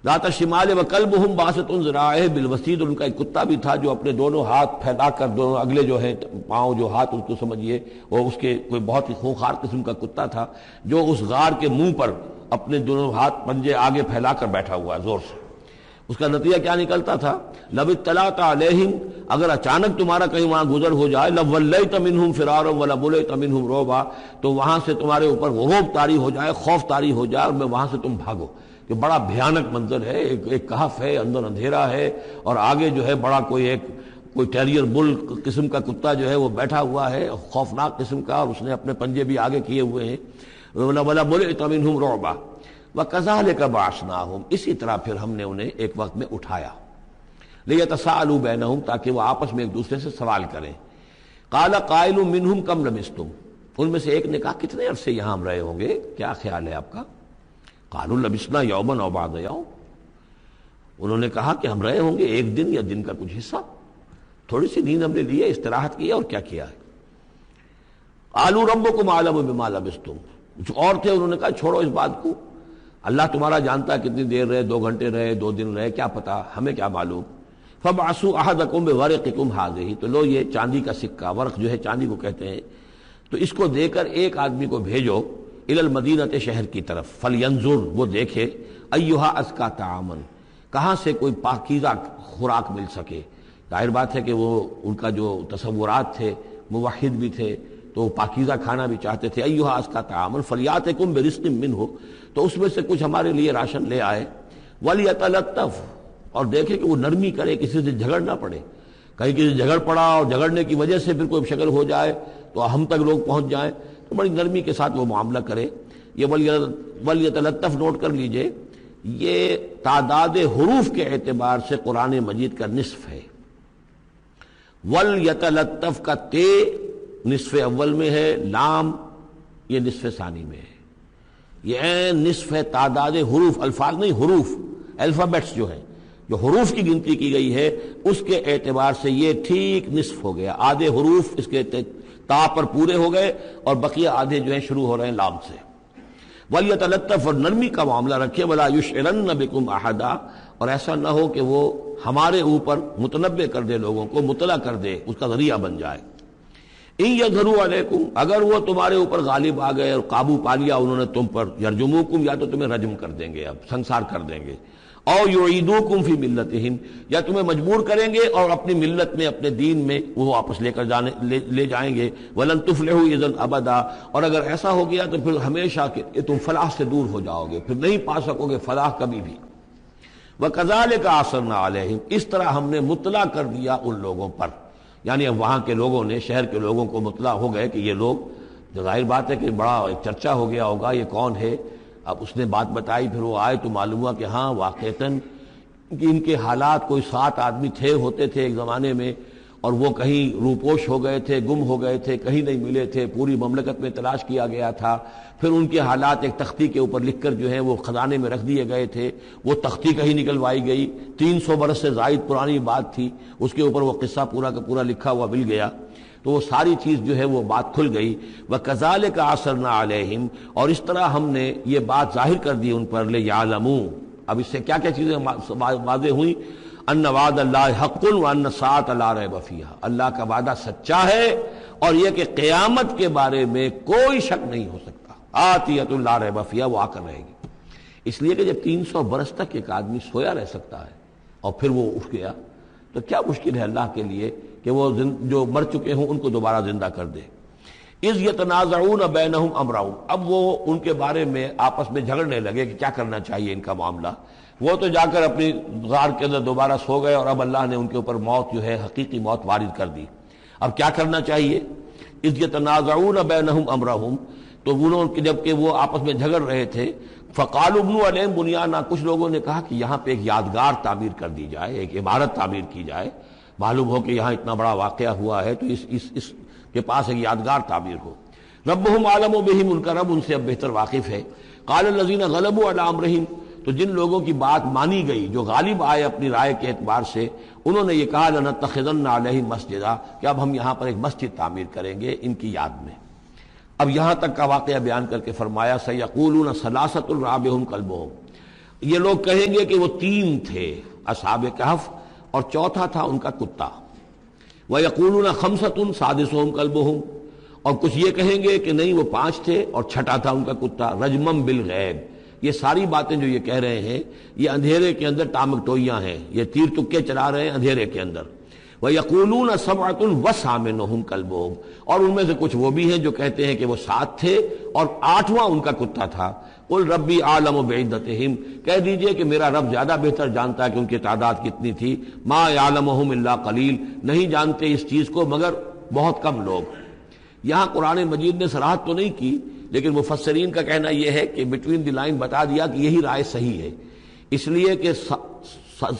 ذات الشمال وکلبہم باسط ذراعیہ بالوسیط، ان کا ایک کتا بھی تھا جو اپنے دونوں ہاتھ پھیلا کر، دونوں اگلے جو ہیں پاؤں جو ہاتھ ان کو سمجھیے، وہ اس کے کوئی بہت ہی خونخوار قسم کا کتا تھا جو اس غار کے منہ پر اپنے دونوں ہاتھ پنجے آگے پھیلا کر بیٹھا ہوا ہے زور سے۔ اس کا نتیجہ کیا نکلتا تھا؟ لو اطلعت علیہم، اگر اچانک تمہارا کہیں وہاں گزر ہو جائے، لولیت منہم فرارا ولملیت منہم رعبا، تو وہاں سے تمہارے اوپر رعب طاری ہو جائے، خوف طاری ہو جائے، اور میں وہاں سے تم بھاگو، کہ بڑا بھیانک منظر ہے، ایک کہف ہے، اندر اندھیرا ہے، اور آگے جو ہے بڑا کوئی ٹیریئر بل قسم کا کتا جو ہے وہ بیٹھا ہوا ہے، خوفناک قسم کا، اور اس نے اپنے پنجے بھی آگے کیے ہوئے ہیں۔ وَلَمُلِئْتَ مِنْهُمْ رُعْبًا وَكَذَلِكَ بَعَثْنَاهُمْ، اسی طرح پھر ہم نے انہیں ایک وقت میں اٹھایا، لِيَتَسَاءَلُوا بَيْنَهُمْ، تاکہ وہ آپس میں ایک دوسرے سے سوال کریں۔ قَالَ قَائِلٌ مِّنْهُمْ كَمْ لَبِثْتُمْ، ان میں سے ایک نے کہا کتنے عرصے یہاں ہم رہے ہوں گے، کیا خیال ہے آپ کا؟ قَالُوا لَبِثْنَا يَوْمًا أَوْ بَعْضَ يَوْمٍ، انہوں نے کہا کہ ہم رہے ہوں گے ایک دن یا دن کا کچھ حصہ، تھوڑی سی نیند ہم نے لی ہے، استراحت کی ہے، اور کیا کیا ہے۔ قَالُوا رَبُّكُمْ أَعْلَمُ بِمَا لَبِثْتُمْ، کچھ اور تھے، انہوں نے کہا چھوڑو اس بات کو، اللہ تمہارا جانتا ہے کتنی دیر رہے، 2 گھنٹے رہے، 2 دن رہے، کیا پتا، ہمیں کیا معلوم۔ فَبْعَثُوا أَحَدَكُمْ بِوَرِقِكُمْ هَٰذِهِ، تو لو یہ چاندی کا سکہ، ورق جو ہے چاندی کو کہتے ہیں، تو اس کو دے کر ایک آدمی کو بھیجو إِلَى الْمَدِينَةِ، شہر کی طرف، فَلْيَنظُرْ، وہ دیکھے، أَيُّهَا أَزْكَىٰ طَعَامًا، کہاں سے کوئی پاکیزہ خوراک مل سکے۔ ظاہر بات ہے کہ وہ ان کا جو تصورات تھے، موحد بھی تھے، تو وہ پاکیزہ کھانا بھی چاہتے تھے۔ أَيُّهَا أَزْكَىٰ طَعَامًا فَلْيَأْتِكُم بِرِزْقٍ مِّنْهُ، تو اس میں سے کچھ ہمارے لیے راشن لے آئے۔ وَلْيَتَلَطَّفْ، اور دیکھے کہ وہ نرمی کرے، کسی سے جھگڑ نہ پڑے، کہیں کسی سے جھگڑ پڑا اور جھگڑنے کی وجہ سے پھر کوئی شکل ہو جائے تو ہم تک لوگ پہنچ جائیں، تو بڑی نرمی کے ساتھ وہ معاملہ کرے۔ یہ وَلْيَتَلَطَّفْ نوٹ کر لیجئے، یہ تعداد حروف کے اعتبار سے قرآن مجید کا نصف ہے۔ وَلْيَتَلَطَّفْ کا تے نصف اول میں ہے، لام یہ نصف ثانی میں ہے، یہ نصف ہے تعداد حروف، الفاظ نہیں، حروف، الفابیٹس جو ہیں، جو حروف کی گنتی کی گئی ہے اس کے اعتبار سے یہ ٹھیک نصف ہو گیا، آدھے حروف اس کے تا پر پورے ہو گئے اور بقیہ آدھے جو ہیں شروع ہو رہے ہیں لام سے۔ وَلْيَتَلَطَّفْ، اور نرمی کا معاملہ رکھے، وَلَا يُشْعِرَنَّ بِكُمْ أَحَدًا، اور ایسا نہ ہو کہ وہ ہمارے اوپر متنبع کر دے، لوگوں کو مطلع کر دے، اس کا ذریعہ بن جائے۔ إِن يَظْهَرُوا عَلَيْكُمْ، اگر وہ تمہارے اوپر غالب آ گئے اور قابو پا لیا انہوں نے تم پر، يَرْجُمُوكُمْ، یا تو تمہیں رجم کر دیں گے، اب سنسار کر دیں گے، او يُعِيدُوكُمْ فِي مِلَّتِهِمْ، یا تمہیں مجبور کریں گے اور اپنی ملت میں، اپنے دین میں وہ واپس لے جائیں گے۔ وَلَن تُفْلِحُوا إِذًا أَبَدًا، اور اگر ایسا ہو گیا تو پھر ہمیشہ کہ تم فلاح سے دور ہو جاؤ گے، پھر نہیں پا سکو گے فلاح کبھی بھی۔ وَكَذَلِكَ أَعْثَرْنَا عَلَيْهِمْ، اس طرح ہم نے مطلع کر دیا ان لوگوں پر، یعنی اب وہاں کے لوگوں نے، شہر کے لوگوں کو مطلع ہو گئے کہ یہ لوگ، ظاہر بات ہے کہ بڑا ایک چرچا ہو گیا ہوگا یہ کون ہے۔ اب اس نے بات بتائی، پھر وہ آئے تو معلوم ہوا کہ ہاں واقعتاً کہ ان کے حالات، کوئی 7 آدمی ہوتے تھے ایک زمانے میں، اور وہ کہیں روپوش ہو گئے تھے، گم ہو گئے تھے، کہیں نہیں ملے تھے، پوری مملکت میں تلاش کیا گیا تھا، پھر ان کے حالات ایک تختی کے اوپر لکھ کر جو ہیں وہ خزانے میں رکھ دیے گئے تھے، وہ تختی کہیں نکلوائی گئی، 300 برس سے زائد پرانی بات تھی، اس کے اوپر وہ قصہ پورا کا پورا لکھا ہوا مل گیا، تو وہ ساری چیز جو ہے وہ بات کھل گئی۔ وَكَذَلِكَ أَعْثَرْنَا عَلَيْهِمْ، اور اس طرح ہم نے یہ بات ظاہر کر دی ان پر، لِيَعْلَمُوا، اب اس سے کیا کیا چیزیں واضح ہوئیں؟ ان وعد اللہ حق وان الساعۃ لا ریب فیہا، اللہ کا وعدہ سچا ہے اور یہ کہ قیامت کے بارے میں کوئی شک نہیں ہو سکتا، آتیۃ لا ریب فیہا، وہ آ کر رہے گی۔ اس لیے کہ جب 300 برس تک ایک آدمی سویا رہ سکتا ہے اور پھر وہ اٹھ گیا تو کیا مشکل ہے اللہ کے لیے کہ وہ جو مر چکے ہوں ان کو دوبارہ زندہ کر دے۔ اذ یتنازعون بینہم امرہم، اب وہ ان کے بارے میں آپس میں جھگڑنے لگے کہ کیا کرنا چاہیے ان کا معاملہ۔ وہ تو جا کر اپنی غار کے اندر دوبارہ سو گئے اور اب اللہ نے ان کے اوپر موت جو ہے حقیقی موت وارد کر دی۔ اب کیا کرنا چاہیے؟ اذ یتنازعون بینہم امرہم، تو انہوں جب کہ وہ آپس میں جھگڑ رہے تھے، فقالوا ابنوا علیہم بنیانا، کچھ لوگوں نے کہا کہ یہاں پہ ایک یادگار تعمیر کر دی جائے، ایک عمارت تعمیر کی جائے، معلوم ہو کہ یہاں اتنا بڑا واقعہ ہوا ہے تو اس کے پاس ایک یادگار تعمیر ہو۔ ربہم اعلم بہم، ان کا رب ان سے اب بہتر واقف ہے۔ قال الذین غلبوا علی امرہم، تو جن لوگوں کی بات مانی گئی، جو غالب آئے اپنی رائے کے اعتبار سے، انہوں نے یہ کہا لنتخذن علیہم مسجدا، کہ اب ہم یہاں پر ایک مسجد تعمیر کریں گے ان کی یاد میں۔ اب یہاں تک کا واقعہ بیان کر کے فرمایا سیقولون ثلاثۃ رابعہم کلبہم، یہ لوگ کہیں گے کہ وہ 3 تھے اصحاب کہف اور چوتھا تھا ان کا کتا. وَيَقُولُونَ خَمْسَةٌ سَادِسُهُمْ كَلْبُهُمْ، اور کچھ یہ کہیں گے کہ نہیں وہ 5 تھے اور چھٹا تھا ان کا کتا. رجمم بالغیب، یہ ساری باتیں جو یہ کہہ رہے ہیں یہ اندھیرے کے اندر ٹامک ٹوئیاں ہیں، یہ تیر تکے چلا رہے ہیں اندھیرے کے اندر. وَيَقُولُونَ سَبْعَةٌ وَثَامِنُهُمْ كَلْبُهُمْ، اور ان میں سے کچھ وہ بھی ہیں جو کہتے ہیں کہ وہ 7 تھے اور 8واں ان کا کتا تھا. قُلْ رَبِّي أَعْلَمُ بِعِدَّتِهِمْ، کہہ دیجئے کہ میرا رب زیادہ بہتر جانتا ہے کہ ان کی تعداد کتنی تھی. مَا يَعْلَمُهُمْ إِلَّا قَلِيلٌ، نہیں جانتے اس چیز کو مگر بہت کم لوگ. یہاں قرآن مجید نے صراحت تو نہیں کی، لیکن مفسرین کا کہنا یہ ہے کہ بٹوین دی لائن بتا دیا کہ یہی رائے صحیح ہے، اس لیے کہ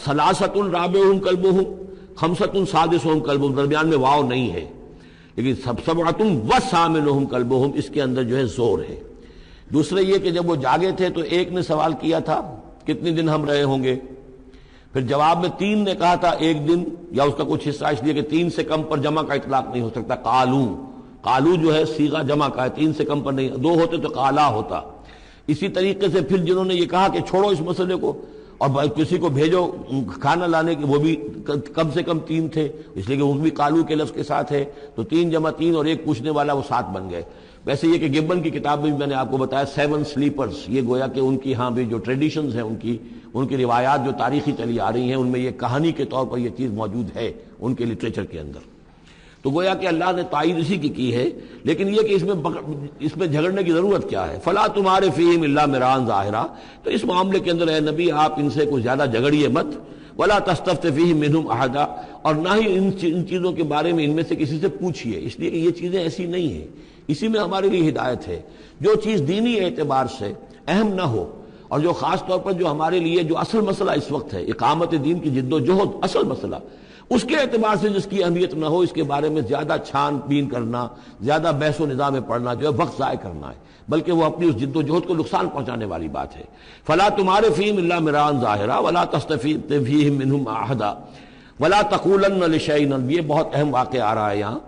ثلاثۃ رابعہم کلبہم، خمسۃ سادسہم کلبہم، درمیان میں واو نہیں ہے، لیکن سبعۃ وثامنہم کلبہم اس کے اندر جو ہے زور ہے. دوسرے یہ کہ جب وہ جاگے تھے تو ایک نے سوال کیا تھا کتنے دن ہم رہے ہوں گے، پھر جواب میں 3 نے کہا تھا 1 دن یا اس کا کچھ حصہ، اس لیے کہ 3 سے کم پر جمع کا اطلاق نہیں ہو سکتا. قالو جو ہے صیغہ جمع کا ہے، 3 سے کم پر نہیں، 2 ہوتے تو قالا ہوتا. اسی طریقے سے پھر جنہوں نے یہ کہا کہ چھوڑو اس مسئلے کو اور کسی کو بھیجو کھانا لانے کے، وہ بھی کم سے کم 3 تھے، اس لیے کہ وہ بھی قالو کے لفظ کے ساتھ ہے، تو 3 جمع 3 اور ایک پوچھنے والا وہ 7 بن گئے. ویسے یہ کہ گبن کی کتاب میں بھی میں نے آپ کو بتایا 7 سلیپرز، یہ گویا کہ ان کی ہاں بھی جو ٹریڈیشنز ہیں ان کی روایات جو تاریخی چلی آ رہی ہیں ان میں یہ کہانی کے طور پر یہ چیز موجود ہے ان کے لٹریچر کے اندر. تو گویا کہ اللہ نے تائید اسی کی ہے، لیکن یہ کہ اس میں جھگڑنے کی ضرورت کیا ہے. فلا تمہارے فیہم الا مران ظاہرا، تو اس معاملے کے اندر اے نبی آپ ان سے کچھ زیادہ جھگڑیے مت. ولا تستفت فیہم منہم احدا، اور نہ ہی ان چیزوں کے بارے میں ان میں سے کسی سے پوچھیے، اس لیے کہ یہ چیزیں ایسی نہیں ہیں. اسی میں ہمارے لیے ہدایت ہے. جو چیز دینی اعتبار سے اہم نہ ہو، اور جو خاص طور پر جو ہمارے لیے جو اصل مسئلہ اس وقت ہے اقامت دین کی جد و جہد، اصل مسئلہ، اس کے اعتبار سے جس کی اہمیت نہ ہو، اس کے بارے میں زیادہ چھان بین کرنا، زیادہ بحث و نظام میں پڑھنا جو ہے وقت ضائع کرنا ہے، بلکہ وہ اپنی اس جد و جہد کو نقصان پہنچانے والی بات ہے. فلا تمہارے فیہم الا مران ظاہرا ولا تستفت فیہم منہم احدا ولا تقولن لشیء، یہ بہت اہم واقعہ آ رہا ہے یہاں.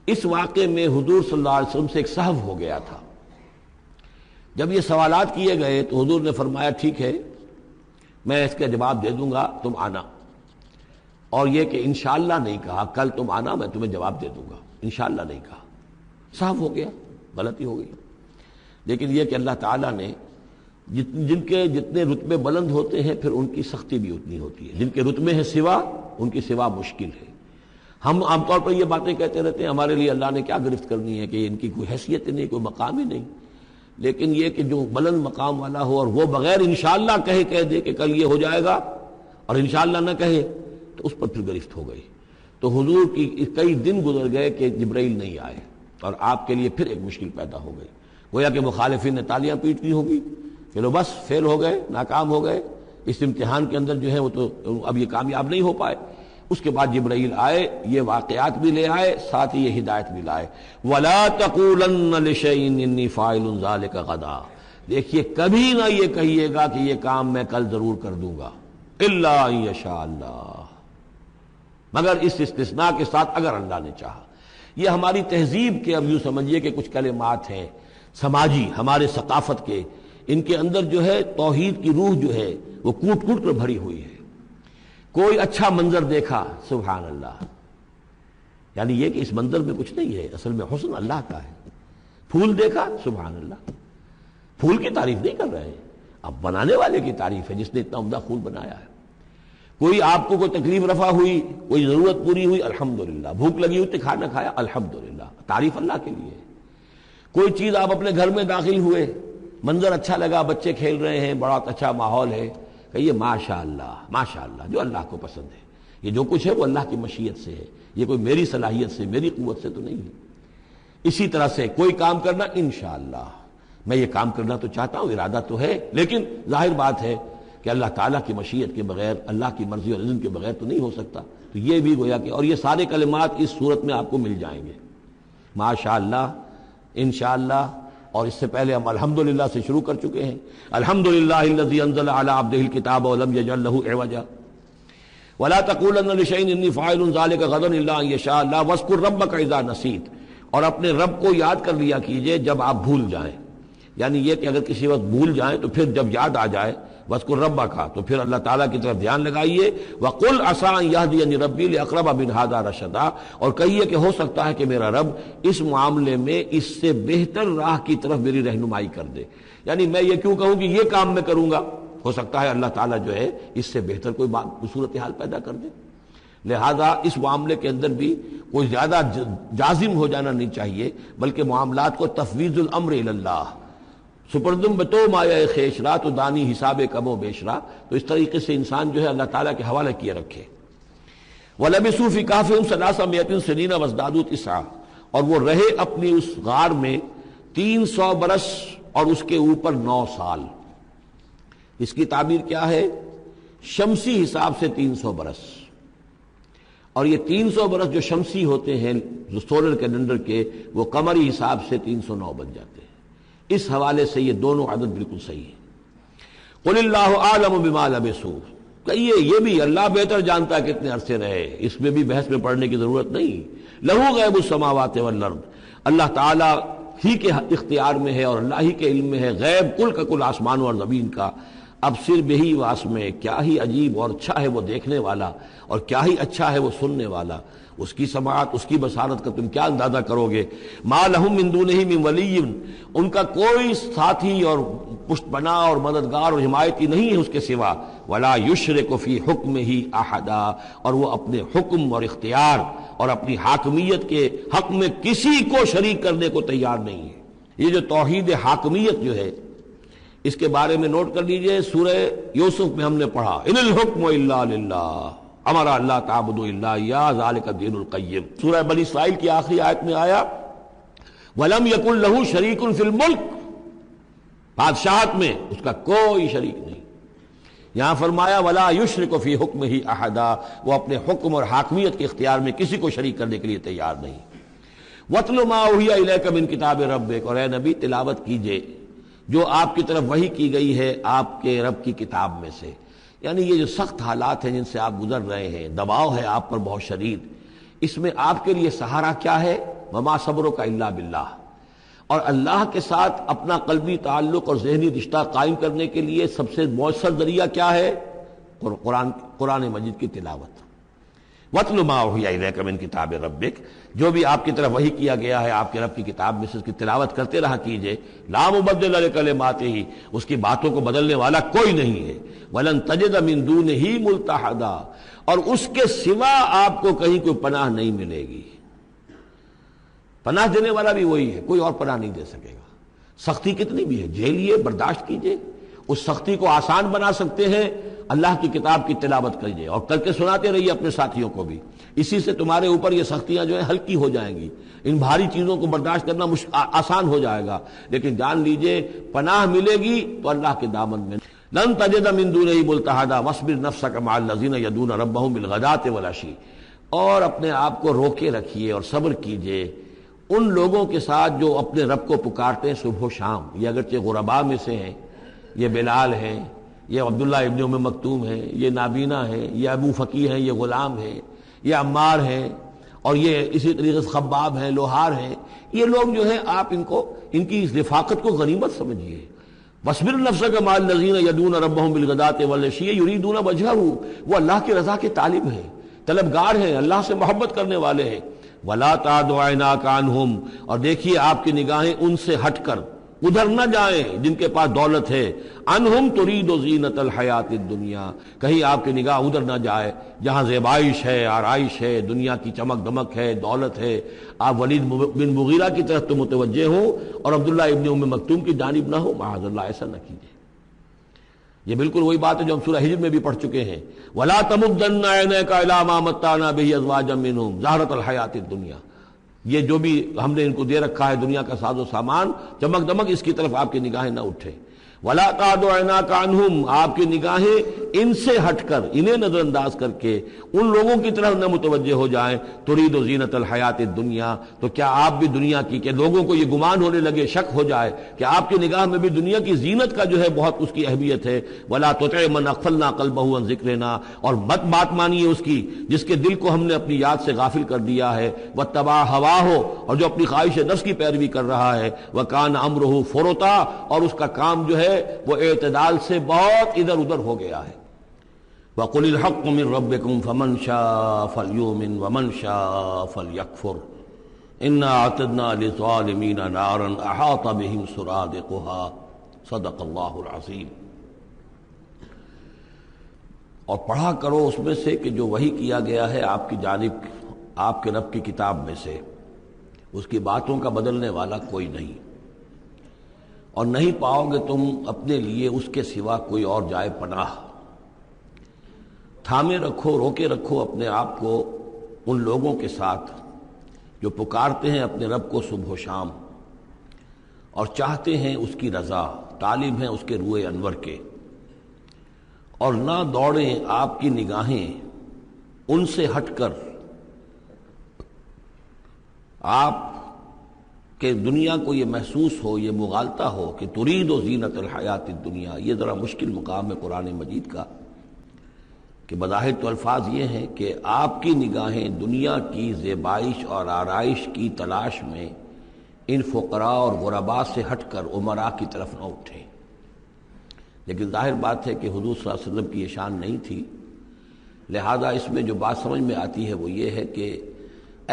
اس واقعے میں حضور صلی اللہ علیہ وسلم سے ایک سہو ہو گیا تھا. جب یہ سوالات کیے گئے تو حضور نے فرمایا ٹھیک ہے میں اس کا جواب دے دوں گا، تم آنا. اور یہ کہ انشاءاللہ نہیں کہا، کل تم آنا میں تمہیں جواب دے دوں گا، انشاءاللہ نہیں کہا. سہو ہو گیا، غلطی ہو گئی. لیکن یہ کہ اللہ تعالیٰ نے جن کے جتنے رتبے بلند ہوتے ہیں پھر ان کی سختی بھی اتنی ہوتی ہے. جن کے رتبے ہیں سوا، ان کی سوا مشکل ہے. ہم عام طور پر یہ باتیں کہتے رہتے ہیں ہمارے لیے اللہ نے کیا گرفت کرنی ہے کہ ان کی کوئی حیثیت ہی نہیں، کوئی مقام ہی نہیں. لیکن یہ کہ جو بلند مقام والا ہو اور وہ بغیر انشاءاللہ کہہ دے کہ کل یہ ہو جائے گا اور انشاءاللہ نہ کہے تو اس پر پھر گرفت ہو گئی. تو حضور کی کئی دن گزر گئے کہ جبرائیل نہیں آئے اور آپ کے لیے پھر ایک مشکل پیدا ہو گئی. گویا کہ مخالفین نے تالیاں پیٹنی ہوگی کہ لو بس فیل ہو گئے، ناکام ہو گئے اس امتحان کے اندر، جو ہے وہ تو اب یہ کامیاب نہیں ہو پائے. اس کے بعد جبرائیل آئے، یہ واقعات بھی لے آئے، ساتھ ہی یہ ہدایت بھی لائے. وَلَا تَقُولَنَّ لِشَيْءٍ إِنِّي فَاعِلٌ ذَلِكَ غَدًا، دیکھیے کبھی نہ یہ کہیے گا کہ یہ کام میں کل ضرور کر دوں گا. إِلَّا أَن يَشَاءَ اللَّهُ، مگر اس استثناء کے ساتھ اگر اللہ نے چاہا. یہ ہماری تہذیب کے اب یوں سمجھیے کہ کچھ کلمات ہیں سماجی، ہمارے ثقافت کے، ان کے اندر جو ہے توحید کی روح جو ہے وہ کوٹ کوٹ کر بھری ہوئی ہے. کوئی اچھا منظر دیکھا سبحان اللہ، یعنی یہ کہ اس منظر میں کچھ نہیں ہے، اصل میں حسن اللہ کا ہے. پھول دیکھا سبحان اللہ، پھول کی تعریف نہیں کر رہے ہیں، اب بنانے والے کی تعریف ہے جس نے اتنا عمدہ پھول بنایا ہے. کوئی آپ کو کوئی تکلیف رفع ہوئی، کوئی ضرورت پوری ہوئی الحمدللہ، بھوک لگی ہوئی تو کھانا کھایا الحمدللہ، تعریف اللہ کے لیے. کوئی چیز آپ اپنے گھر میں داخل ہوئے، منظر اچھا لگا، بچے کھیل رہے ہیں، بڑا اچھا ماحول ہے، کہیے ماشاءاللہ ماشاءاللہ، جو اللہ کو پسند ہے. یہ جو کچھ ہے وہ اللہ کی مشیت سے ہے، یہ کوئی میری صلاحیت سے میری قوت سے تو نہیں ہے. اسی طرح سے کوئی کام کرنا انشاءاللہ، میں یہ کام کرنا تو چاہتا ہوں، ارادہ تو ہے، لیکن ظاہر بات ہے کہ اللہ تعالیٰ کی مشیت کے بغیر، اللہ کی مرضی اور اذن کے بغیر تو نہیں ہو سکتا. تو یہ بھی گویا کہ، اور یہ سارے کلمات اس صورت میں آپ کو مل جائیں گے، ماشاءاللہ، انشاءاللہ. اور اس سے پہلے ہم الحمدللہ سے شروع کر چکے ہیں. الحمدللہ الذی انزل علی عبدہ الکتاب ولم یجعل لہ عوجا ولا تقولن لشیء انی فاعل ذلک غدا الا ان یشاء اللہ واذکر ربک اذا نسیت، اور اپنے رب کو یاد کر لیا کیجئے جب آپ بھول جائیں. یعنی یہ کہ اگر کسی وقت بھول جائیں تو پھر جب یاد آ جائے وَاذْكُرْ رَبَّكَ، تو پھر اللہ تعالیٰ کی طرف دھیان لگائیے. وَقُلْ عَسَىٰ أَن يَهْدِيَنِي رَبِّي لِأَقْرَبَ مِنْ هَٰذَا رَشَدًا، اور کہیے کہ ہو سکتا ہے کہ میرا رب اس معاملے میں اس سے بہتر راہ کی طرف میری رہنمائی کر دے. یعنی میں یہ کیوں کہوں کہ یہ کام میں کروں گا، ہو سکتا ہے اللہ تعالیٰ جو ہے اس سے بہتر کوئی صورتحال پیدا کر دے. لہذا اس معاملے کے اندر بھی کوئی زیادہ جازم ہو جانا نہیں چاہیے، بلکہ معاملات کو تفویض الامر الی اللہ، سپردم بتو مایہ خیشرا تو دانی حساب کم و بیشرا، تو اس طریقے سے انسان جو ہے اللہ تعالیٰ کے حوالے کیے رکھے. وَلَبِثُوا فِي كَهْفِهِمْ 300 سنین وازدادوا تسعا، اور وہ رہے اپنی اس غار میں 300 برس اور اس کے اوپر 9 سال. اس کی تعبیر کیا ہے؟ شمسی حساب سے 300 برس، اور یہ 300 برس جو شمسی ہوتے ہیں جو سولر کیلنڈر کے، وہ قمری حساب سے 309 بن جاتے ہیں. اس حوالے سے یہ دونوں عدد بالکل صحیح ہے. قل اللہ اعلم بما لبثوا، کہیے یہ بھی اللہ بہتر جانتا ہے کتنے عرصے رہے، اس میں بھی بحث میں پڑھنے کی ضرورت نہیں. لہو غیب السماوات والارض، اللہ تعالیٰ ہی کے اختیار میں ہے اور اللہ ہی کے علم میں ہے غیب کل کا کل آسمانوں اور زمین کا. اب صرف بہی واسمع، کیا ہی عجیب اور اچھا ہے وہ دیکھنے والا، اور کیا ہی اچھا ہے وہ سننے والا. اس کی سماعت، اس کی بصارت کا تم کیا اندازہ کرو گے. ما لہم من دونہ من ولی، ان کا کوئی ساتھی اور پشت پناہ اور مددگار اور حمایتی نہیں ہے اس کے سوا. ولا یشرک فی حکمہ احدا، اور وہ اپنے حکم اور اختیار اور اپنی حاکمیت کے حق میں کسی کو شریک کرنے کو تیار نہیں ہے. یہ جو توحید حاکمیت جو ہے، اس کے بارے میں نوٹ کر لیجئے. سورہ یوسف میں ہم نے پڑھا ان الحکم الا للہ امر اللہ تعبدوا الا اياه ذلك الدین القیم. سورہ بنی اسرائیل کی آخری آیت میں آیا ولم یکن له شریک فی الملک، بادشاہت میں اس کا کوئی شریک نہیں. یہاں فرمایا ولا یشرک فی حکمہ احدا، وہ اپنے حکم اور حاکمیت کے اختیار میں کسی کو شریک کرنے کے لیے تیار نہیں. وَاتْلُ مَا أُوحِیَ إِلَيْکَ مِن کتاب ربک، اور اے نبی تلاوت کیجئے جو آپ کی طرف وحی کی گئی ہے آپ کے رب کی کتاب میں سے. یعنی یہ جو سخت حالات ہیں جن سے آپ گزر رہے ہیں، دباؤ ہے آپ پر بہت شدید، اس میں آپ کے لیے سہارا کیا ہے؟ وَمَا صَبْرُكَ إِلَّا بِاللَّهِ، اور اللہ کے ساتھ اپنا قلبی تعلق اور ذہنی رشتہ قائم کرنے کے لیے سب سے مؤثر ذریعہ کیا ہے؟ قرآن مجید کی تلاوت. وَاتْلُ مَا أُوحِیَ إِلَيْکَ مِن کتاب ربک، جو بھی آپ کی طرف وحی کیا گیا ہے آپ کے رب کی کتاب میں سے اس کی تلاوت کرتے رہا کیجئے. لا مبدل لکلماتہ، اس کی باتوں کو بدلنے والا کوئی نہیں ہے. وَلَن تَجِدَ مِن دُونِهِ مُلْتَحَدًا، اور اس کے سوا آپ کو کہیں کوئی پناہ نہیں ملے گی. پناہ دینے والا بھی وہی ہے، کوئی اور پناہ نہیں دے سکے گا. سختی کتنی بھی ہے جھیلیے، برداشت کیجئے. اس سختی کو آسان بنا سکتے ہیں اللہ کی کتاب کی تلاوت کیجئے اور کر کے سناتے رہیے اپنے ساتھیوں کو بھی. اسی سے تمہارے اوپر یہ سختیاں جو ہیں ہلکی ہو جائیں گی، ان بھاری چیزوں کو برداشت کرنا آسان ہو جائے گا. لیکن جان لیجئے پناہ ملے گی تو اللہ کے دامن میں. لن تجد من دونہ ملتحدا واصبر نفسک مع الذین یدعون ربهم بالغداۃ والعشی، اور اپنے آپ کو روکے رکھیے اور صبر کیجئے ان لوگوں کے ساتھ جو اپنے رب کو پکارتے ہیں صبح و شام. یہ اگرچہ غرباء میں سے ہیں، یہ بلال ہیں، یہ عبداللہ ابن ام مکتوم ہیں، یہ نابینا ہیں، یہ ابو فقی ہیں، یہ غلام ہیں، یہ عمار ہیں، اور یہ اسی طریقے سے خباب ہیں، لوہار ہیں. یہ لوگ جو ہیں آپ ان کی اس رفاقت کو غنیمت سمجھیے. وَاصْبِرْ نَفْسَكَ مَعَ الَّذِينَ يَدْعُونَ رَبَّهُم بِالْغَدَاةِ وَالْعَشِيِّ يُرِيدُونَ وَجْهَهُ، وہ اللہ کی رضا کے طالب ہیں، طلبگار ہیں، اللہ سے محبت کرنے والے ہیں. وَلَا تَعْدُ عَيْنَاكَ عَنْهُمْ، اور دیکھیے آپ کی نگاہیں ان سے ہٹ کر ادھر نہ جائیں جن کے پاس دولت ہے. انہم ترید زینت الحیات الدنیا، کہیں آپ کی نگاہ ادھر نہ جائے جہاں زیبائش ہے، آرائش ہے، دنیا کی چمک دمک ہے، دولت ہے. آپ ولید بن مغیرہ کی طرف تو متوجہ ہوں اور عبداللہ ابن ام مکتوم کی جانب نہ ہو. معاذ اللہ، ایسا نہ کیجیے. یہ بالکل وہی بات ہے جو ہم سورہ ہجر میں بھی پڑھ چکے ہیں. وَلَا تَمُدَّنَّ عَيْنَيْكَ إِلَىٰ مَا مَتَّعْنَا بِهِ أَزْوَاجًا مِّنْهُمْ زَهْرَةَ الْحَيَاةِ الدُّنْيَا، یہ جو بھی ہم نے ان کو دے رکھا ہے دنیا کا ساز و سامان، چمک دمک، اس کی طرف آپ کی نگاہیں نہ اٹھے. وَلَا تَعْدُ عَيْنَاكَ عَنْهُمْ، آپ کی نگاہیں ان سے ہٹ کر، انہیں نظر انداز کر کے ان لوگوں کی طرف نہ متوجہ ہو جائیں ترید و زینت الحیات الدنیا، تو کیا آپ بھی دنیا کی، کہ لوگوں کو یہ گمان ہونے لگے، شک ہو جائے کہ آپ کی نگاہ میں بھی دنیا کی زینت کا جو ہے بہت اس کی اہمیت ہے. ولا تطع من اغفلنا قلبه عن ذکرنا، اور مت بات مانیے اس کی جس کے دل کو ہم نے اپنی یاد سے غافل کر دیا ہے. واتبع ہواہ، اور جو اپنی خواہش نفس کی پیروی کر رہا ہے. وکان امرہ فرطا، اور اس کا کام جو ہے وہ اعتدال سے بہت ادھر ادھر ہو گیا ہے. وَقُلِ الْحَقُّ مِن رَبِّكُمْ فَمَنْ شَاءَ فَلْيُؤْمِنْ وَمَنْ شَاءَ فَلْيَكْفُرْ إِنَّا أَعْتَدْنَا لِلظَّالِمِينَ نَارًا أَحَاطَ بِهِمْ سُرَادِقُهَا صدق اللہ العظیم. اور پڑھا کرو اس میں سے کہ جو وحی کیا گیا ہے آپ کی جانب آپ کے رب کی کتاب میں سے، اس کی باتوں کا بدلنے والا کوئی نہیں، اور نہیں پاؤ گے تم اپنے لیے اس کے سوا کوئی اور جائے پناہ. تھامے رکھو، روکے رکھو اپنے آپ کو ان لوگوں کے ساتھ جو پکارتے ہیں اپنے رب کو صبح و شام اور چاہتے ہیں اس کی رضا، طالب ہیں اس کے روئے انور کے. اور نہ دوڑیں آپ کی نگاہیں ان سے ہٹ کر، آپ کہ دنیا کو یہ محسوس ہو، یہ مغالطہ ہو کہ ترید و زینت الحیات الدنیا. یہ ذرا مشکل مقام ہے قرآن مجید کا، کہ بظاہر تو الفاظ یہ ہیں کہ آپ کی نگاہیں دنیا کی زیبائش اور آرائش کی تلاش میں ان فقراء اور غرباء سے ہٹ کر امراء کی طرف نہ اٹھیں. لیکن ظاہر بات ہے کہ حضور صلی اللہ علیہ وسلم کی یہ شان نہیں تھی، لہذا اس میں جو بات سمجھ میں آتی ہے وہ یہ ہے کہ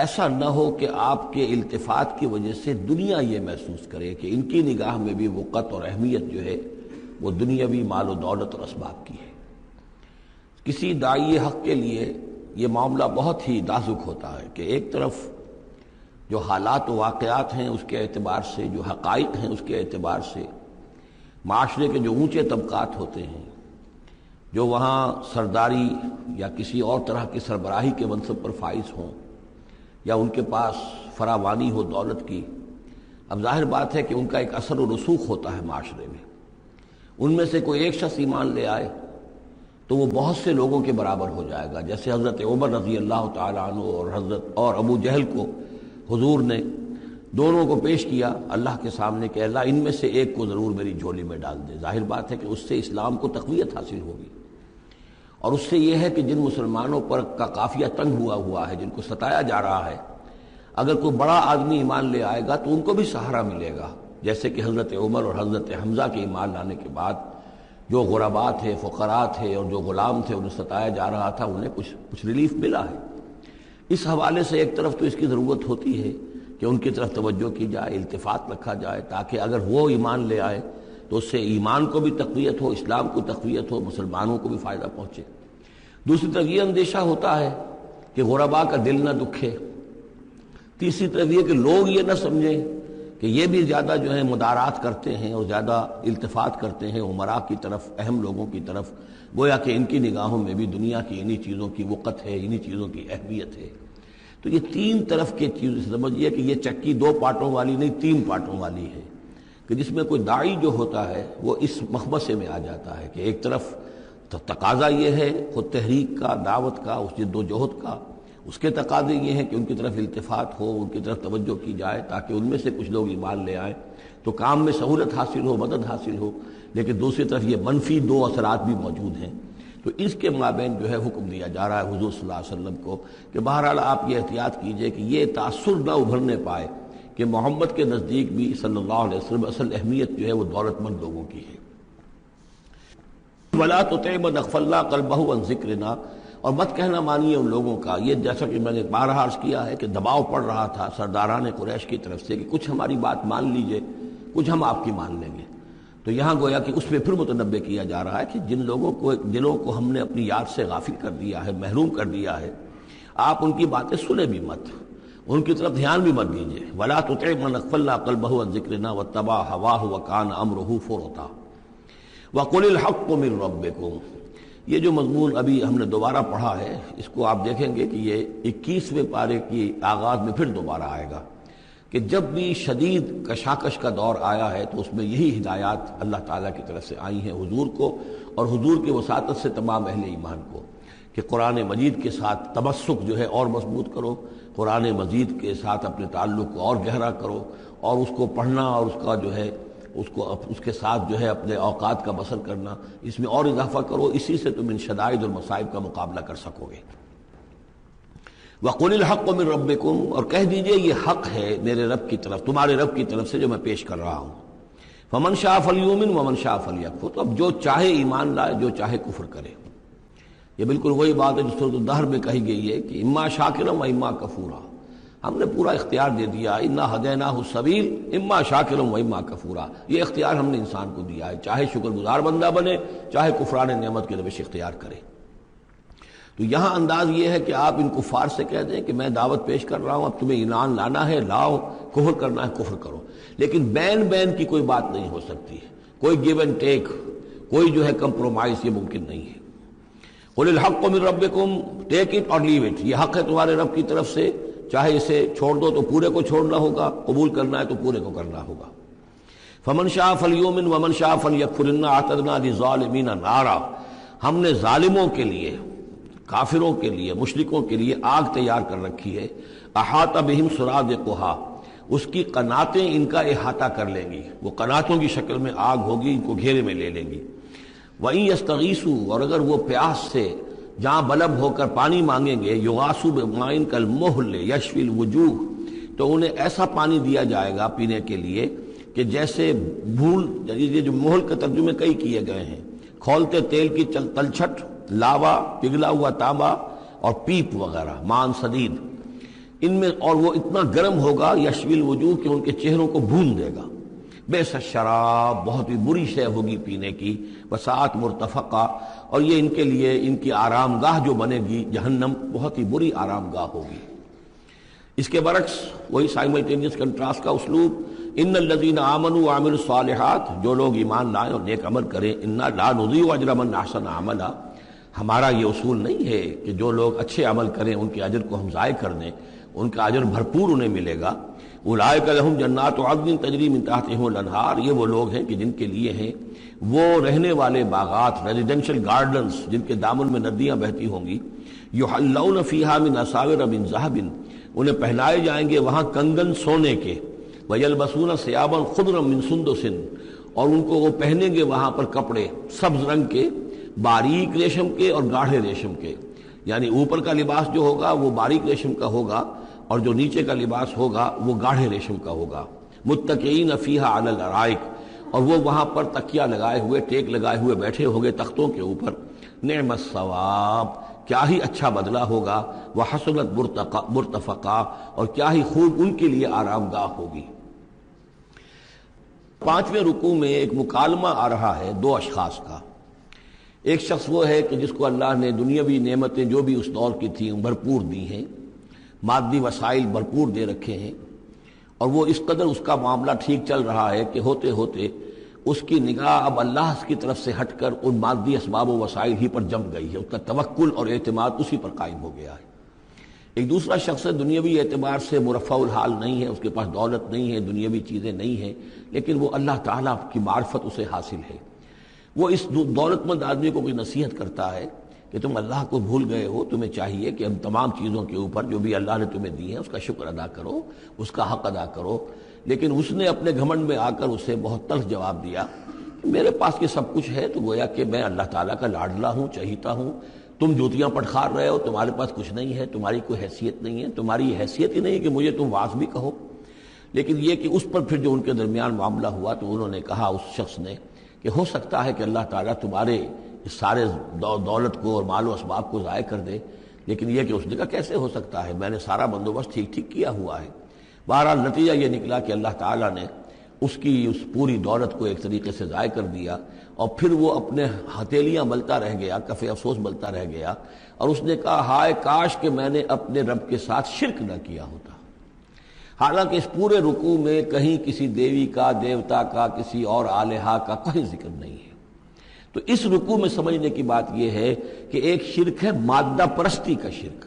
ایسا نہ ہو کہ آپ کے التفات کی وجہ سے دنیا یہ محسوس کرے کہ ان کی نگاہ میں بھی وقت اور اہمیت جو ہے وہ دنیاوی مال و دولت اور اسباب کی ہے. کسی داعی حق کے لیے یہ معاملہ بہت ہی نازک ہوتا ہے کہ ایک طرف جو حالات و واقعات ہیں اس کے اعتبار سے، جو حقائق ہیں اس کے اعتبار سے، معاشرے کے جو اونچے طبقات ہوتے ہیں، جو وہاں سرداری یا کسی اور طرح کی سربراہی کے منصب پر فائز ہوں یا ان کے پاس فراوانی ہو دولت کی، اب ظاہر بات ہے کہ ان کا ایک اثر و رسوخ ہوتا ہے معاشرے میں. ان میں سے کوئی ایک شخص ایمان لے آئے تو وہ بہت سے لوگوں کے برابر ہو جائے گا. جیسے حضرت عمر رضی اللہ تعالیٰ عنہ اور ابو جہل کو حضور نے دونوں کو پیش کیا اللہ کے سامنے کہ اللہ ان میں سے ایک کو ضرور میری جھولی میں ڈال دے. ظاہر بات ہے کہ اس سے اسلام کو تقویت حاصل ہوگی، اور اس سے یہ ہے کہ جن مسلمانوں پر کا قافیہ تنگ ہوا ہے، جن کو ستایا جا رہا ہے، اگر کوئی بڑا آدمی ایمان لے آئے گا تو ان کو بھی سہارا ملے گا. جیسے کہ حضرت عمر اور حضرت حمزہ کے ایمان لانے کے بعد جو غرباء تھے، فقراء تھے اور جو غلام تھے انہیں ستایا جا رہا تھا، انہیں کچھ ریلیف ملا ہے. اس حوالے سے ایک طرف تو اس کی ضرورت ہوتی ہے کہ ان کی طرف توجہ کی جائے، التفات رکھا جائے، تاکہ اگر وہ ایمان لے آئے تو اس سے ایمان کو بھی تقویت ہو، اسلام کو تقویت ہو، مسلمانوں کو بھی فائدہ پہنچے. دوسری طرف یہ اندیشہ ہوتا ہے کہ غرباء کا دل نہ دکھے. تیسری طرف یہ کہ لوگ یہ نہ سمجھیں کہ یہ بھی زیادہ جو ہے مدارات کرتے ہیں اور زیادہ التفات کرتے ہیں امراء کی طرف، اہم لوگوں کی طرف، گویا کہ ان کی نگاہوں میں بھی دنیا کی انہی چیزوں کی وقت ہے، انہی چیزوں کی اہمیت ہے. تو یہ تین طرف کے چیز سمجھیے کہ یہ چکی دو پارٹوں والی نہیں، تین پارٹوں والی ہے، کہ جس میں کوئی داعی جو ہوتا ہے وہ اس مخمصے میں آ جاتا ہے کہ ایک طرف تقاضا یہ ہے خود تحریک کا، دعوت کا، اس جد و جہد کا، اس کے تقاضے یہ ہیں کہ ان کی طرف التفات ہو، ان کی طرف توجہ کی جائے تاکہ ان میں سے کچھ لوگ ایمان لے آئیں تو کام میں سہولت حاصل ہو، مدد حاصل ہو. لیکن دوسری طرف یہ منفی دو اثرات بھی موجود ہیں. تو اس کے مابین جو ہے حکم دیا جا رہا ہے حضور صلی اللہ علیہ وسلم کو کہ بہرحال آپ یہ احتیاط کیجئے کہ یہ تاثر نہ ابھرنے پائے کہ محمد کے نزدیک بھی صلی اللہ علیہ وسلم اصل اہمیت جو ہے وہ دولت مند لوگوں کی ہے. وَلَا تُطِعْ مَنْ أَغْفَلْنَا قَلْبَهُ عَنْ ذِكْرِنَا، اور مت کہنا مانیے ان لوگوں کا. یہ جیسا کہ میں نے بارہا عرض کیا ہے کہ دباؤ پڑ رہا تھا سرداران قریش کی طرف سے کہ کچھ ہماری بات مان لیجئے، کچھ ہم آپ کی مان لیں گے. تو یہاں گویا کہ اس پہ پھر متنبہ کیا جا رہا ہے کہ جن لوگوں کو دلوں کو ہم نے اپنی یاد سے غافل کر دیا ہے، محروم کر دیا ہے، آپ ان کی باتیں سنیں بھی مت، ان کی طرف دھیان بھی مت دیجیے. وَلَا تُطِعْ مَنْ أَغْفَلْنَا قَلْبَهُ عَنْ ذِكْرِنَا وَاتَّبَعَ هَوَاهُ وَكَانَ أَمْرُهُ فُرُطًا وَقُلِ الْحَقُّ مِنْ رَبِّكُمْ. یہ جو مضمون ابھی ہم نے دوبارہ پڑھا ہے اس کو آپ دیکھیں گے کہ یہ 21ویں پارے کی آغاز میں پھر دوبارہ آئے گا. کہ جب بھی شدید کشاکش کا دور آیا ہے تو اس میں یہی ہدایات اللہ تعالیٰ کی طرف سے آئی ہیں حضور کو اور حضور کی وساطت سے تمام اہل ایمان کو، کہ قرآن مجید کے ساتھ تمسک جو ہے اور مضبوط کرو، قرآن مجید کے ساتھ اپنے تعلق کو اور گہرا کرو، اور اس کو پڑھنا اور اس کا جو ہے اس کے ساتھ جو ہے اپنے اوقات کا بسر کرنا، اس میں اور اضافہ کرو، اسی سے تم ان شدائد اور مصائب کا مقابلہ کر سکو گے۔ وَقُلِ الْحَقُّ مِن رَبِّكُمْ، اور کہہ دیجئے یہ حق ہے میرے رب کی طرف، تمہارے رب کی طرف سے جو میں پیش کر رہا ہوں۔ فَمَن شَاءَ فَلْيُؤْمِنْ وَمَن شَاءَ فَلْيَكْفُرْ، تو اب جو چاہے ایمان لائے، جو چاہے کفر کرے۔ یہ بالکل وہی بات ہے جو سورۃ الدہر میں کہی گئی ہے کہ اما شاکرا و اما کفورا، ہم نے پورا اختیار دے دیا، انا ہدیناہ السبیل اما شاکرا و اما کفورا، یہ اختیار ہم نے انسان کو دیا ہے، چاہے شکر گزار بندہ بنے، چاہے کفران نعمت کی روش اختیار کرے۔ تو یہاں انداز یہ ہے کہ آپ ان کفار سے کہہ دیں کہ میں دعوت پیش کر رہا ہوں، اب تمہیں ایمان لانا ہے لاؤ، کفر کرنا ہے کفر کرو، لیکن بین کی کوئی بات نہیں ہو سکتی ہے، کوئی گیو اینڈ ٹیک، کوئی جو ہے کمپرومائز یہ ممکن نہیں ہے۔ قُلِ الْحَقُّ مِن رَبِّكُمْ، ٹیک اٹ اور لیو اٹ، یہ حق ہے تمہارے رب کی طرف سے، چاہے اسے چھوڑ دو تو پورے کو چھوڑنا ہوگا، قبول کرنا ہے تو پورے کو کرنا ہوگا۔ فَمَن شَاءَ فَلْيُؤْمِنْ وَمَن شَاءَ فَلْيَكْفُرْ إِنَّا أَعْتَدْنَا لِلظَّالِمِينَ نَارًا، ہم نے ظالموں کے لیے، کافروں کے لیے، مشرکوں کے لیے آگ تیار کر رکھی ہے، احاطہ بہم سرادقها، اس کی قناتیں ان کا احاطہ کر لیں گی، وہ قناتوں کی شکل میں آگ ہوگی، ان کو گھیرے میں لے لیں گی۔ وَإِن يَسْتَغِيثُوا، اور اگر وہ پیاس سے جہاں بلب ہو کر پانی مانگیں گے، يُغَاثُوا بِمَاءٍ كَالْمُهْلِ يَشْفِي الْوُجُوهَ، تو انہیں ایسا پانی دیا جائے گا پینے کے لیے کہ جیسے بھول، یہ جو محل کے ترجمے کئی کیے گئے ہیں، کھولتے تیل کی تلچھٹ، لاوا، پگھلا ہوا تانبا اور پیپ وغیرہ، مان سدید، ان میں، اور وہ اتنا گرم ہوگا یشوی الوجوہ کہ ان کے چہروں کو بھون دے گا۔ بیس الشراب، بہت ہی بری شے ہوگی پینے کی، وساعت مرتفقہ، اور یہ ان کے لیے ان کی آرام گاہ جو بنے گی جہنم، بہت ہی بری آرام گاہ ہوگی۔ اس کے برعکس وہی سائملٹینیس کنٹراسٹ کا اسلوب، ان الذین آمنوا وعملوا الصالحات، جو لوگ ایمان لائیں اور نیک عمل کریں، انا لا نضیع اجر من احسن عملا، ہمارا یہ اصول نہیں ہے کہ جو لوگ اچھے عمل کریں ان کے اجر کو ہم ضائع کر دیں، ان کا اجر بھرپور انہیں ملے گا۔ اولئک لہم جنات عدن تجری من تحتہم الانہار، یہ وہ لوگ ہیں کہ جن کے لیے ہیں وہ رہنے والے باغات، ریزیڈینشل گارڈنز، جن کے دامن میں ندیاں بہتی ہوں گی، یحلون فیہا من اساور من ذہب، انہیں پہنائے جائیں گے وہاں کنگن سونے کے، ویلبسون ثیابا خضرا من سندس، اور ان کو وہ پہنیں گے وہاں پر کپڑے سبز رنگ کے، باریک ریشم کے اور گاڑھے ریشم کے، یعنی اوپر کا لباس جو ہوگا وہ باریک ریشم کا ہوگا اور جو نیچے کا لباس ہوگا وہ گاڑھے ریشم کا ہوگا۔ متکئین فیہا علی الارائک، اور وہ وہاں پر تکیہ لگائے ہوئے، ٹیک لگائے ہوئے بیٹھے ہوگے تختوں کے اوپر۔ نعم الثواب، کیا ہی اچھا بدلہ ہوگا، وحسنت مرتفقہ، اور کیا ہی خوب ان کے لیے آرام گاہ ہوگی۔ 5ویں رکوع میں ایک مکالمہ آ رہا ہے دو اشخاص کا۔ ایک شخص وہ ہے کہ جس کو اللہ نے دنیاوی نعمتیں جو بھی اس دور کی تھیں بھرپور دی ہیں، مادی وسائل بھرپور دے رکھے ہیں، اور وہ اس قدر اس کا معاملہ ٹھیک چل رہا ہے کہ ہوتے ہوتے اس کی نگاہ اب اللہ کی طرف سے ہٹ کر ان مادی اسباب و وسائل ہی پر جم گئی ہے، اس کا توکل اور اعتماد اسی پر قائم ہو گیا ہے۔ ایک دوسرا شخص ہے دنیاوی اعتبار سے مرفع الحال نہیں ہے، اس کے پاس دولت نہیں ہے، دنیاوی چیزیں نہیں ہیں، لیکن وہ اللہ تعالیٰ کی معرفت اسے حاصل ہے۔ وہ اس دولت مند آدمی کو کوئی نصیحت کرتا ہے کہ تم اللہ کو بھول گئے ہو، تمہیں چاہیے کہ ہم تمام چیزوں کے اوپر جو بھی اللہ نے تمہیں دی ہیں اس کا شکر ادا کرو، اس کا حق ادا کرو۔ لیکن اس نے اپنے گھمنڈ میں آ کر اسے بہت تلخ جواب دیا کہ میرے پاس یہ سب کچھ ہے تو گویا کہ میں اللہ تعالیٰ کا لاڈلا ہوں، چہیتا ہوں، تم جوتیاں پٹخار رہے ہو، تمہارے پاس کچھ نہیں ہے، تمہاری کوئی حیثیت نہیں ہے، تمہاری حیثیت ہی نہیں کہ مجھے تم واعظ بھی کہو۔ لیکن یہ کہ اس پر پھر جو ان کے درمیان معاملہ ہوا تو انہوں نے کہا، اس شخص نے، کہ ہو سکتا ہے کہ اللہ تعالیٰ تمہارے اس سارے دولت کو اور مال و اسباب کو ضائع کر دے، لیکن یہ کہ اس نے کہا کیسے ہو سکتا ہے، میں نے سارا بندوبست ٹھیک کیا ہوا ہے۔ بہرحال نتیجہ یہ نکلا کہ اللہ تعالیٰ نے اس کی اس پوری دولت کو ایک طریقے سے ضائع کر دیا، اور پھر وہ اپنے ہتھیلیاں ملتا رہ گیا، کف افسوس ملتا رہ گیا، اور اس نے کہا ہائے کاش کہ میں نے اپنے رب کے ساتھ شرک نہ کیا ہوتا۔ حالانکہ اس پورے رکوع میں کہیں کسی دیوی کا، دیوتا کا، کسی اور الہہ کا کوئی ذکر نہیں ہے۔ تو اس رکوع میں سمجھنے کی بات یہ ہے کہ ایک شرک ہے مادہ پرستی کا شرک،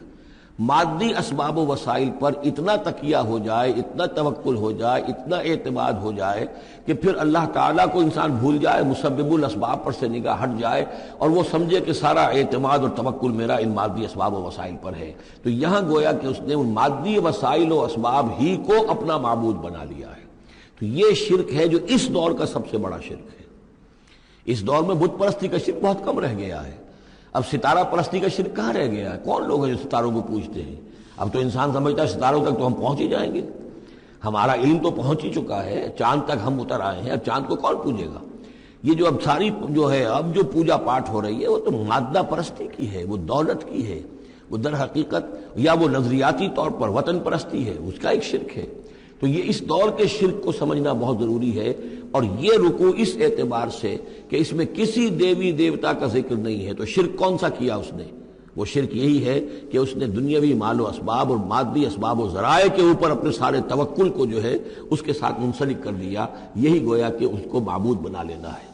مادی اسباب و وسائل پر اتنا تکیہ ہو جائے، اتنا توکل ہو جائے، اتنا اعتماد ہو جائے کہ پھر اللہ تعالیٰ کو انسان بھول جائے، مسبب الاسباب پر سے نگاہ ہٹ جائے اور وہ سمجھے کہ سارا اعتماد اور توکل میرا ان مادی اسباب و وسائل پر ہے، تو یہاں گویا کہ اس نے ان مادی وسائل و اسباب ہی کو اپنا معبود بنا لیا ہے۔ تو یہ شرک ہے جو اس دور کا سب سے بڑا شرک ہے۔ اس دور میں بت پرستی کا شرک بہت کم رہ گیا ہے، اب ستارہ پرستی کا شرک کہاں رہ گیا ہے؟ کون لوگ ہیں جو ستاروں کو پوجتے ہیں؟ اب تو انسان سمجھتا ہے ستاروں تک تو ہم پہنچ ہی جائیں گے، ہمارا علم تو پہنچ ہی چکا ہے، چاند تک ہم اتر آئے ہیں، اب چاند کو کون پوجے گا؟ یہ جو اب ساری جو ہے اب جو پوجا پاٹ ہو رہی ہے وہ تو مادہ پرستی کی ہے، وہ دولت کی ہے، وہ در حقیقت یا وہ نظریاتی طور پر وطن پرستی ہے، اس کا ایک شرک ہے۔ تو یہ اس دور کے شرک کو سمجھنا بہت ضروری ہے، اور یہ رکوع اس اعتبار سے کہ اس میں کسی دیوی دیوتا کا ذکر نہیں ہے، تو شرک کون سا کیا اس نے؟ وہ شرک یہی ہے کہ اس نے دنیاوی مال و اسباب اور مادی اسباب و ذرائع کے اوپر اپنے سارے توکل کو جو ہے اس کے ساتھ منسلک کر دیا، یہی گویا کہ اس کو معبود بنا لینا ہے۔